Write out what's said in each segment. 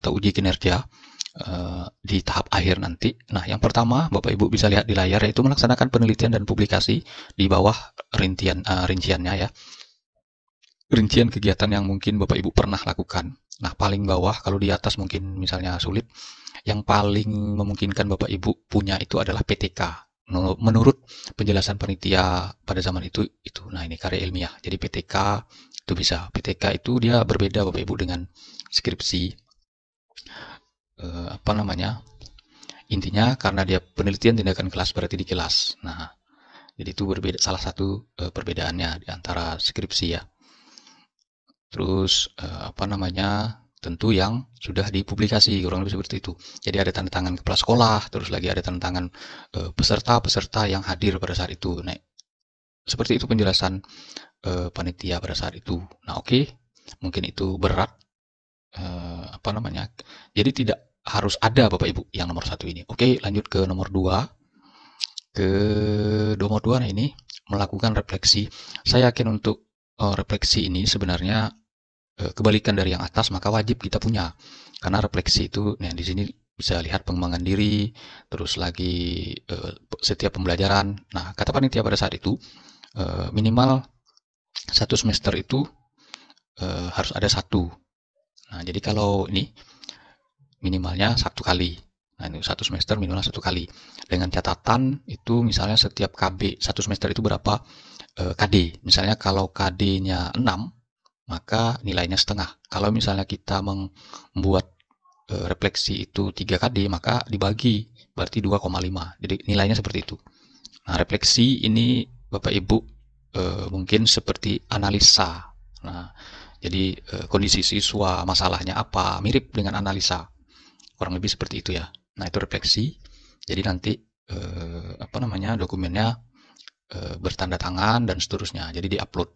atau uji kinerja di tahap akhir nanti. Nah, yang pertama Bapak Ibu bisa lihat di layar yaitu melaksanakan penelitian dan publikasi di bawah rinciannya ya. Rincian kegiatan yang mungkin Bapak Ibu pernah lakukan. Nah, paling bawah kalau di atas mungkin misalnya sulit, yang paling memungkinkan Bapak Ibu punya itu adalah PTK. Menurut penjelasan panitia pada zaman itu. Nah, ini karya ilmiah. Jadi PTK itu bisa. PTK itu dia berbeda Bapak Ibu dengan skripsi. Intinya karena dia penelitian tindakan kelas berarti di kelas. Nah, jadi itu berbeda, salah satu perbedaannya di antara skripsi ya. Terus tentu yang sudah dipublikasi, kurang lebih seperti itu. Jadi ada tanda tangan kepala sekolah, terus lagi ada tanda tangan peserta-peserta yang hadir pada saat itu. Nah, seperti itu penjelasan panitia pada saat itu. Nah, oke. Mungkin itu berat. Jadi tidak harus ada Bapak Ibu yang nomor 1 ini. Oke, lanjut ke nomor 2. Nah ini melakukan refleksi. Saya yakin untuk refleksi ini sebenarnya kebalikan dari yang atas, maka wajib kita punya. Karena refleksi itu, nah di sini bisa lihat pengembangan diri, terus lagi setiap pembelajaran. Nah, kata panitia pada saat itu minimal 1 semester itu harus ada 1. Nah, jadi kalau ini minimalnya 1 kali. Nah, ini 1 semester minimal 1 kali. Dengan catatan itu misalnya setiap KB 1 semester itu berapa KD. Misalnya kalau KD-nya 6, maka nilainya setengah. Kalau misalnya kita membuat refleksi itu 3 KD, maka dibagi berarti 2,5. Jadi nilainya seperti itu. Nah, refleksi ini Bapak Ibu mungkin seperti analisa. Nah, jadi kondisi siswa, masalahnya apa, mirip dengan analisa. Kurang lebih seperti itu ya. Nah, itu refleksi. Jadi nanti dokumennya bertanda tangan dan seterusnya. Jadi diupload.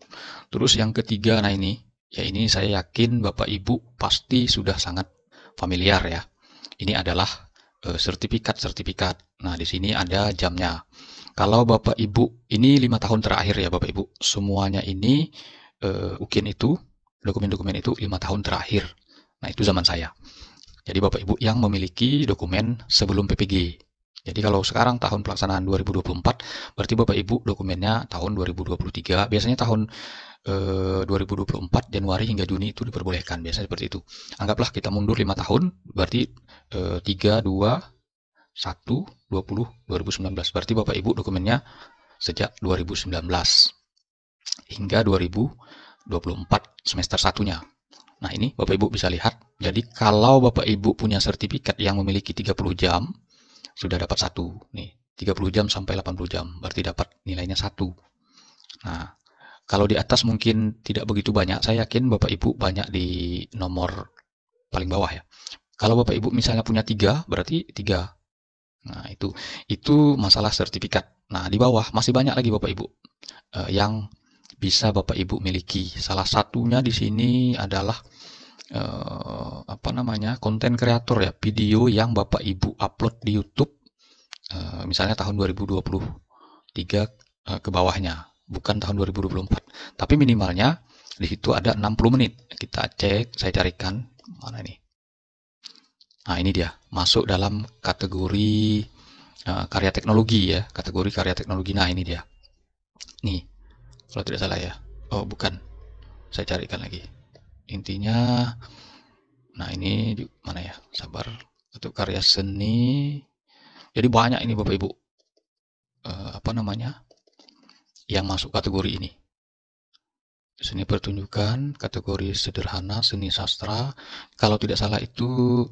Terus yang ketiga, nah ini saya yakin Bapak Ibu pasti sudah sangat familiar ya. Ini adalah sertifikat. Nah, di sini ada jamnya. Kalau Bapak Ibu ini 5 tahun terakhir ya Bapak Ibu, semuanya ini UKIN itu, dokumen-dokumen itu 5 tahun terakhir. Nah, itu zaman saya. Jadi Bapak Ibu yang memiliki dokumen sebelum PPG. Jadi kalau sekarang tahun pelaksanaan 2024, berarti Bapak Ibu dokumennya tahun 2023. Biasanya tahun 2024 Januari hingga Juni itu diperbolehkan. Biasanya seperti itu. Anggaplah kita mundur 5 tahun, berarti 3, 2, 1, 20, 2019. Berarti Bapak Ibu dokumennya sejak 2019 hingga 2024 semester 1-nya. Nah, ini Bapak Ibu bisa lihat. Jadi kalau Bapak Ibu punya sertifikat yang memiliki 30 jam, sudah dapat 1. Nih, 30 jam sampai 80 jam. Berarti dapat nilainya 1. Nah, kalau di atas mungkin tidak begitu banyak. Saya yakin Bapak Ibu banyak di nomor paling bawah ya. Kalau Bapak Ibu misalnya punya 3, berarti 3. Nah, itu masalah sertifikat. Nah, di bawah masih banyak lagi Bapak Ibu yang bisa Bapak Ibu miliki. Salah satunya di sini adalah konten kreator ya, video yang Bapak Ibu upload di YouTube misalnya tahun 2023 ke bawahnya, bukan tahun 2024. Tapi minimalnya di situ ada 60 menit. Kita cek, saya carikan mana ini. Nah, ini dia, masuk dalam kategori karya teknologi ya, kategori karya teknologi. Nah, ini dia. Nih, kalau tidak salah ya. Oh, bukan. Saya carikan lagi. Intinya, nah ini mana ya? Sabar. Untuk karya seni. Jadi banyak ini Bapak Ibu. Yang masuk kategori ini. Seni pertunjukan, kategori sederhana, seni sastra. Kalau tidak salah itu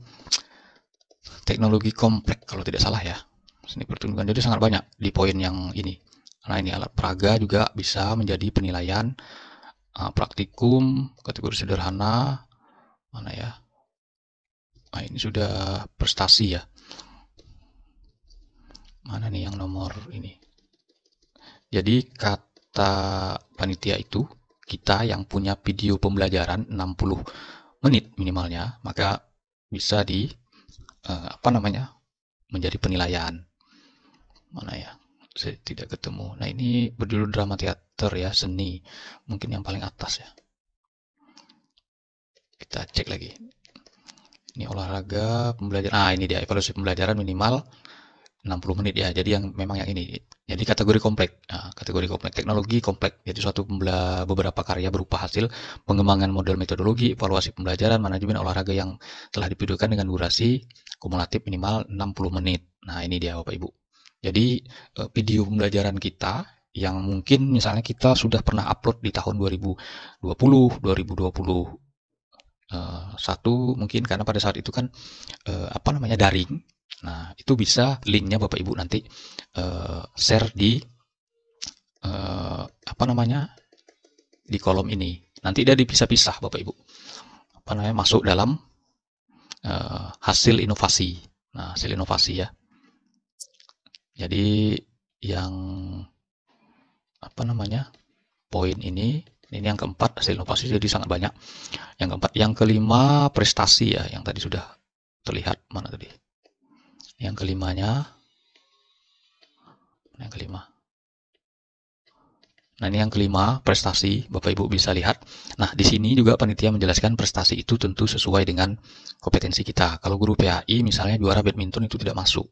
teknologi kompleks kalau tidak salah ya. Seni pertunjukan. Jadi sangat banyak di poin yang ini. Nah, ini alat peraga juga bisa menjadi penilaian. Praktikum, kategori sederhana. Mana ya? Nah, ini sudah prestasi ya. Mana nih yang nomor ini? Jadi kata panitia itu, kita yang punya video pembelajaran 60 menit minimalnya, maka bisa menjadi penilaian. Mana ya? Saya tidak ketemu. Nah, ini berjudul drama teater ya, seni. Mungkin yang paling atas ya. Kita cek lagi. Ini olahraga pembelajaran. Ah, ini dia evaluasi pembelajaran minimal 60 menit ya. Jadi yang memang yang ini. Jadi kategori kompleks. Nah, kategori kompleks teknologi kompleks. Jadi suatu beberapa karya berupa hasil pengembangan model metodologi, evaluasi pembelajaran, manajemen olahraga yang telah divideokan dengan durasi kumulatif minimal 60 menit. Nah, ini dia Bapak Ibu. Jadi video pembelajaran kita yang mungkin misalnya kita sudah pernah upload di tahun 2020, 2020 satu mungkin karena pada saat itu kan daring. Nah, itu bisa linknya Bapak Ibu nanti share di di kolom ini. Nanti dia dipisah-pisah Bapak Ibu. Masuk dalam hasil inovasi. Nah, hasil inovasi ya. Jadi yang poin ini yang keempat hasil inovasi, jadi sangat banyak. Yang keempat, yang kelima prestasi ya, yang tadi sudah terlihat mana tadi. Yang kelimanya, yang kelima. Nah, ini yang kelima prestasi, Bapak Ibu bisa lihat. Nah, di sini juga panitia menjelaskan prestasi itu tentu sesuai dengan kompetensi kita. Kalau guru PAI misalnya juara badminton itu tidak masuk.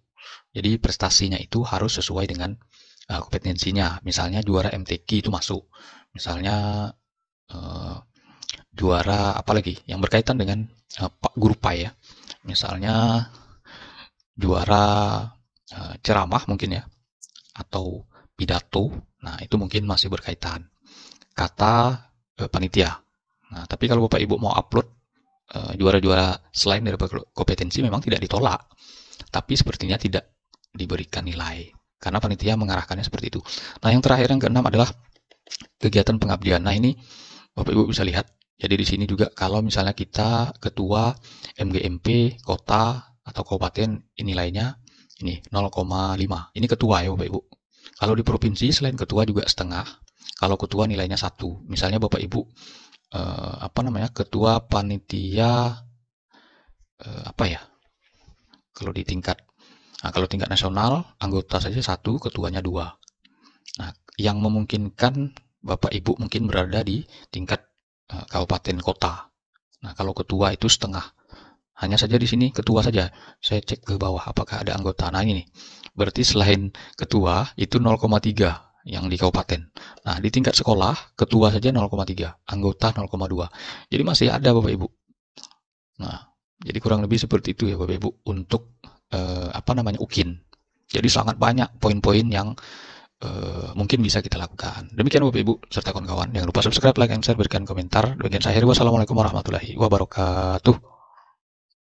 Jadi prestasinya itu harus sesuai dengan kompetensinya. Misalnya juara MTQ itu masuk. Misalnya juara apa lagi yang berkaitan dengan guru PAI ya. Misalnya juara ceramah mungkin ya, atau pidato. Nah, itu mungkin masih berkaitan. Kata panitia. Nah, tapi kalau Bapak Ibu mau upload juara-juara selain dari kompetensi memang tidak ditolak. Tapi sepertinya tidak diberikan nilai. Karena panitia mengarahkannya seperti itu. Nah, yang terakhir yang keenam adalah kegiatan pengabdian. Nah, ini Bapak Ibu bisa lihat. Jadi di sini juga kalau misalnya kita ketua MGMP kota atau kabupaten, nilainya ini 0,5. Ini ketua ya Bapak Ibu. Kalau di provinsi selain ketua juga setengah. Kalau ketua nilainya 1. Misalnya Bapak Ibu ketua panitia kalau di tingkat nasional anggota saja 1, ketuanya 2. Nah, yang memungkinkan Bapak Ibu mungkin berada di tingkat kabupaten kota. Nah, kalau ketua itu setengah. Hanya saja di sini ketua saja. Saya cek ke bawah apakah ada anggota. Nah, ini berarti selain ketua itu 0,3 yang di kabupaten. Nah, di tingkat sekolah ketua saja 0,3, anggota 0,2. Jadi masih ada Bapak Ibu. Nah, jadi kurang lebih seperti itu ya Bapak Ibu untuk UKIN. Jadi sangat banyak poin-poin yang mungkin bisa kita lakukan. Demikian Bapak Ibu serta kawan-kawan. Jangan lupa subscribe, like, and share, berikan komentar. Demikian saya, wassalamualaikum warahmatullahi wabarakatuh.